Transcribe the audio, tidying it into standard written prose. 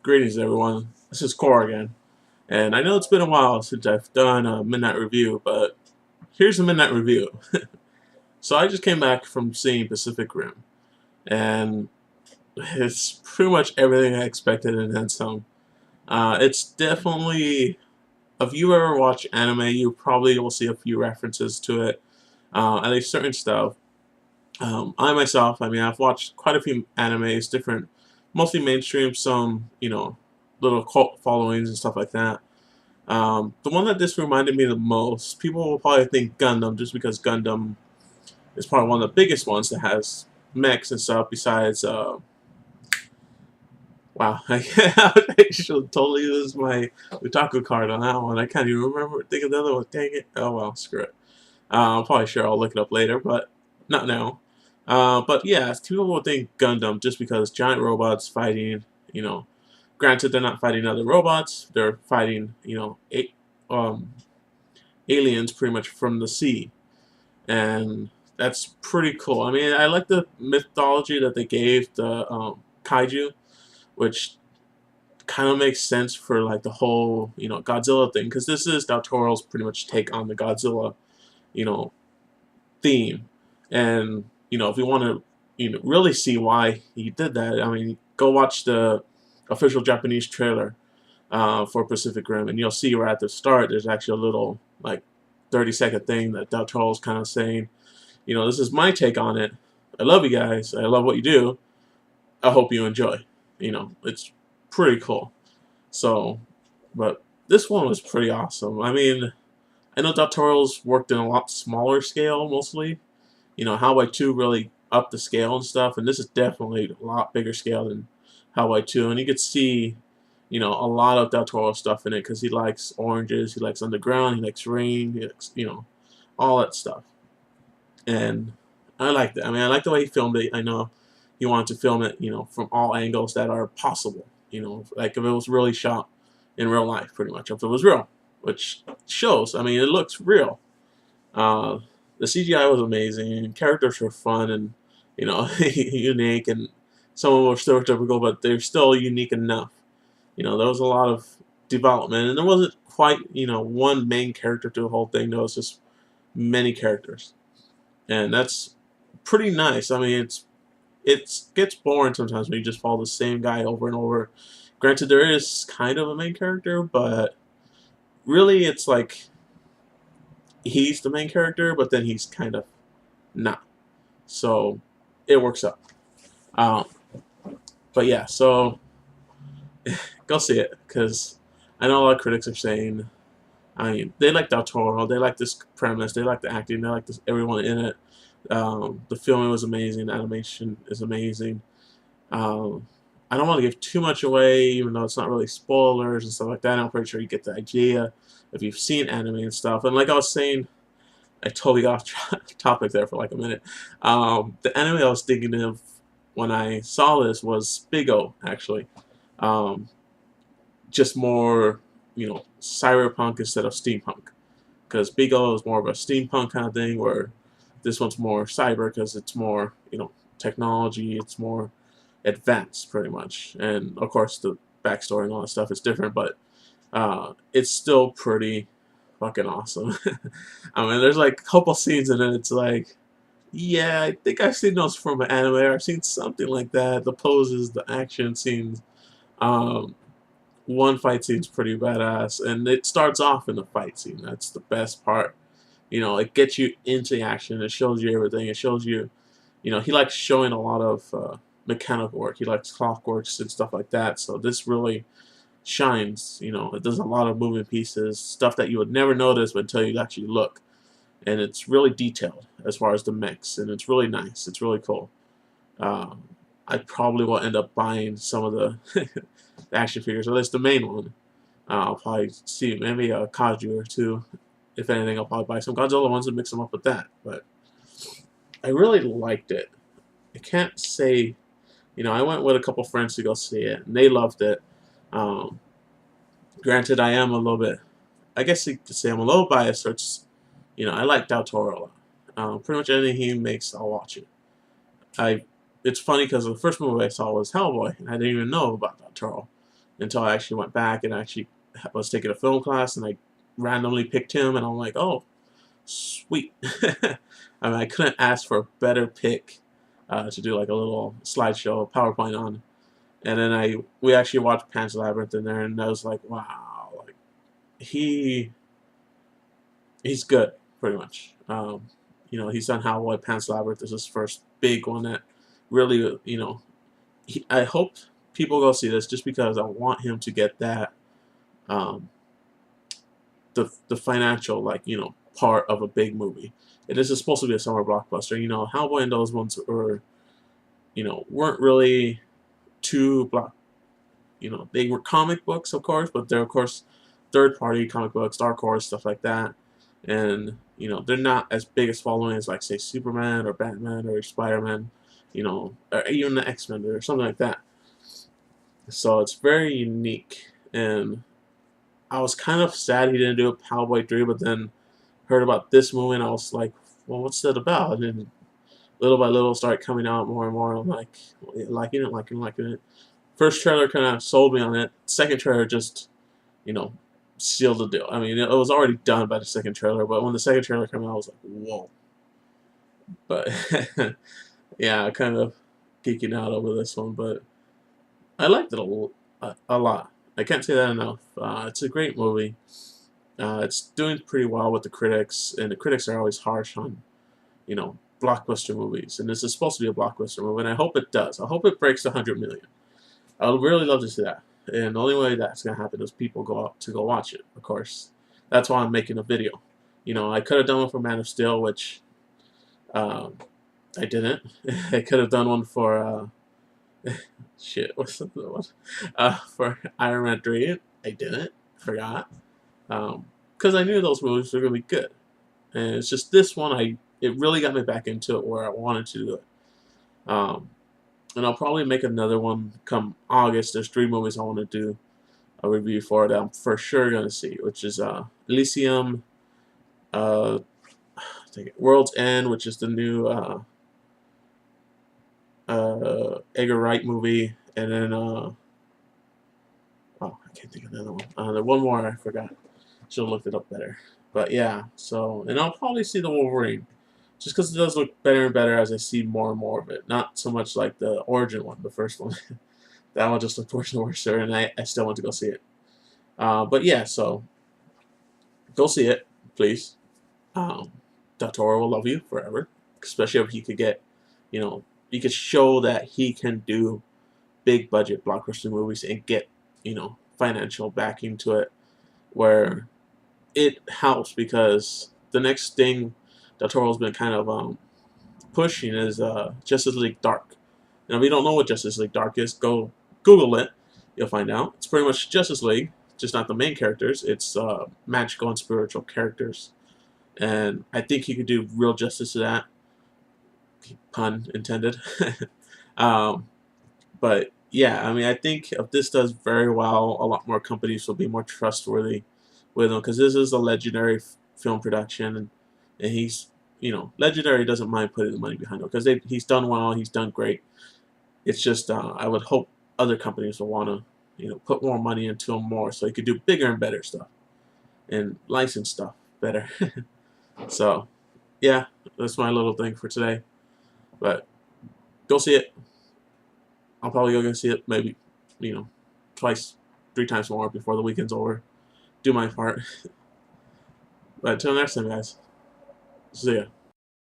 Greetings, everyone. This is Core again, and I know it's been a while since I've done a midnight review, but here's a midnight review. So I just came back from seeing Pacific Rim, and it's pretty much everything I expected and then some. It's definitely, if you ever watch anime, you probably will see a few references to it, at least certain stuff. I myself, I mean, I've watched quite a few animes, different, mostly mainstream, some, little cult followings and stuff like that. The one that this reminded me the most, people will probably think Gundam, just because Gundam is probably one of the biggest ones that has mechs and stuff. Besides, wow, I should totally lose my Utaku card on that one. I can't even remember. Think of the other one. Dang it. Oh well, screw it. I'm probably sure I'll look it up later, but not now. But yeah, people will think Gundam just because giant robots fighting. You know, granted they're not fighting other robots; they're fighting um, aliens pretty much from the sea, and that's pretty cool. I mean, I like the mythology that they gave the kaiju, which kind of makes sense for like the whole Godzilla thing, because this is Del Toro's pretty much take on the Godzilla you know theme. And if you want to really see why he did that, I mean, go watch the official Japanese trailer for Pacific Rim, and you'll see right at the start there's actually a little like 30-second thing that Del Toro's kind of saying, this is my take on it. I love you guys. I love what you do. I hope you enjoy. It's pretty cool. So, but this one was pretty awesome. I mean, I know Del Toro's worked in a lot smaller scale mostly. Highway 2 really upped the scale and stuff, and this is definitely a lot bigger scale than Highway 2. And you could see, a lot of Del Toro stuff in it because he likes oranges, he likes underground, he likes rain, he likes, all that stuff. And I liked it. I mean, I like the way he filmed it. I know he wanted to film it, from all angles that are possible. Like if it was really shot in real life, pretty much, if it was real, which shows. I mean, it looks real. Uh, the CGI was amazing. Characters were fun and unique, and some of them were stereotypical, but they're still unique enough. There was a lot of development, and there wasn't quite one main character to the whole thing. There was just many characters, and that's pretty nice. I mean, it gets boring sometimes when you just follow the same guy over and over. Granted, there is kind of a main character, but really, it's like he's the main character, but then he's kind of not. So it works out. Um, but yeah, so go see it because I know a lot of critics are saying, I mean, they like Del Toro, they like this premise, they like the acting, they like this everyone in it. The filming was amazing, the animation is amazing. Um, I don't want to give too much away, even though it's not really spoilers and stuff like that. I'm pretty sure you get the idea if you've seen anime and stuff. And like I was saying, I totally got off topic there for like a minute. The anime I was thinking of when I saw this was Bigo, actually. Um, just more, cyberpunk instead of steampunk. Because Bigo is more of a steampunk kind of thing, where this one's more cyber because it's more, technology, it's more advanced, pretty much. And of course, the backstory and all that stuff is different, but it's still pretty fucking awesome. I mean, there's like a couple scenes in it. It's like, yeah, I think I've seen those from an anime. Or I've seen something like that. The poses, the action scenes. Um, one fight scene's pretty badass, and it starts off in the fight scene. That's the best part. It gets you into the action. It shows you everything. It shows you, he likes showing a lot of mechanical work. He likes clockworks and stuff like that. So this really shines. It does a lot of moving pieces, stuff that you would never notice until you actually look. And it's really detailed as far as the mix, and it's really nice. It's really cool. Um, I probably will end up buying some of the, the action figures, or at least the main one. I'll probably see maybe a Kaiju or two. If anything, I'll probably buy some Godzilla ones and mix them up with that. But I really liked it. I can't say, I went with a couple friends to go see it, and they loved it. Um, Granted, I am a little bit, I guess you could say I'm a little biased. So it's, I like Del Toro a lot. Pretty much anything he makes, I'll watch it. I. It's funny because the first movie I saw was Hellboy, and I didn't even know about Del Toro. until I actually went back and actually was taking a film class, and I randomly picked him, and I'm like, oh, sweet. I mean, I couldn't ask for a better pick to do like a little slideshow PowerPoint on. And then we actually watched Pan's Labyrinth in there, and I was like, wow, like he he's good, pretty much. You know, he's done Hellboy. Pan's Labyrinth is his first big one that really, you know, I hope people go see this just because I want him to get that, um, the financial, like, you know, part of a big movie. It is supposed to be a summer blockbuster. You know, Hellboy and those ones were, you know, weren't really too block. You know, they were comic books, of course, but they're of course third-party comic books, Dark Horse, stuff like that. And you know, they're not as big as following as like say Superman or Batman or Spider-Man, you know, or even the X-Men or something like that. So it's very unique, and I was kind of sad he didn't do a Cowboy 3, but then heard about this movie and I was like, well, what's that about? And then little by little started coming out more and more. I'm like, liking it. First trailer kind of sold me on it. Second trailer just, you know, sealed the deal. I mean, it was already done by the second trailer, but when the second trailer came out, I was like, whoa. But yeah, kind of geeking out over this one, but I liked it a lot. I can't say that enough. It's a great movie. It's doing pretty well with the critics, and the critics are always harsh on, you know, blockbuster movies. And this is supposed to be a blockbuster movie, and I hope it does. I hope it breaks 100 million. I would really love to see that. And the only way that's gonna happen is people go out to go watch it. Of course, that's why I'm making a video. You know, I could have done one for Man of Steel, which um, I didn't. I could have done one for shit. What's the other one? For Iron Man 3, I didn't. Forgot. Because I knew those movies were gonna be good, and it's just this one. It really got me back into it where I wanted to do it. Um, and I'll probably make another one come August. There's 3 movies I want to do a review for that I'm for sure gonna see, which is Elysium, uh, World's End, which is the new Edgar Wright movie, and then oh, I can't think of another one. There's one more I forgot. Should have looked it up better. But yeah, so and I'll probably see the Wolverine, just because it does look better and better as I see more and more of it. Not so much like the origin one, the first one. That one just looked worse and worse, and I still want to go see it. But yeah, so go see it, please. Del Toro will love you forever, especially if he could get, you know, he could show that he can do big budget blockbuster movies and get, you know, financial backing to it, where it helps because the next thing Del Toro's been kind of pushing is Justice League Dark. Now, if you don't know what Justice League Dark is, go Google it. You'll find out. It's pretty much Justice League, just not the main characters. It's magical and spiritual characters. And I think he could do real justice to that. Pun intended. um, but yeah, I mean, I think if this does very well, a lot more companies will be more trustworthy with him because this is a legendary film production, and he's, you know, legendary doesn't mind putting the money behind him because he's done well, he's done great. It's just I would hope other companies will want to, you know, put more money into him more so he could do bigger and better stuff and license stuff better. So yeah, that's my little thing for today. But go see it. I'll probably go see it maybe, you know, twice, 3 times more before the weekend's over. Do my part. But until next time, guys. See ya.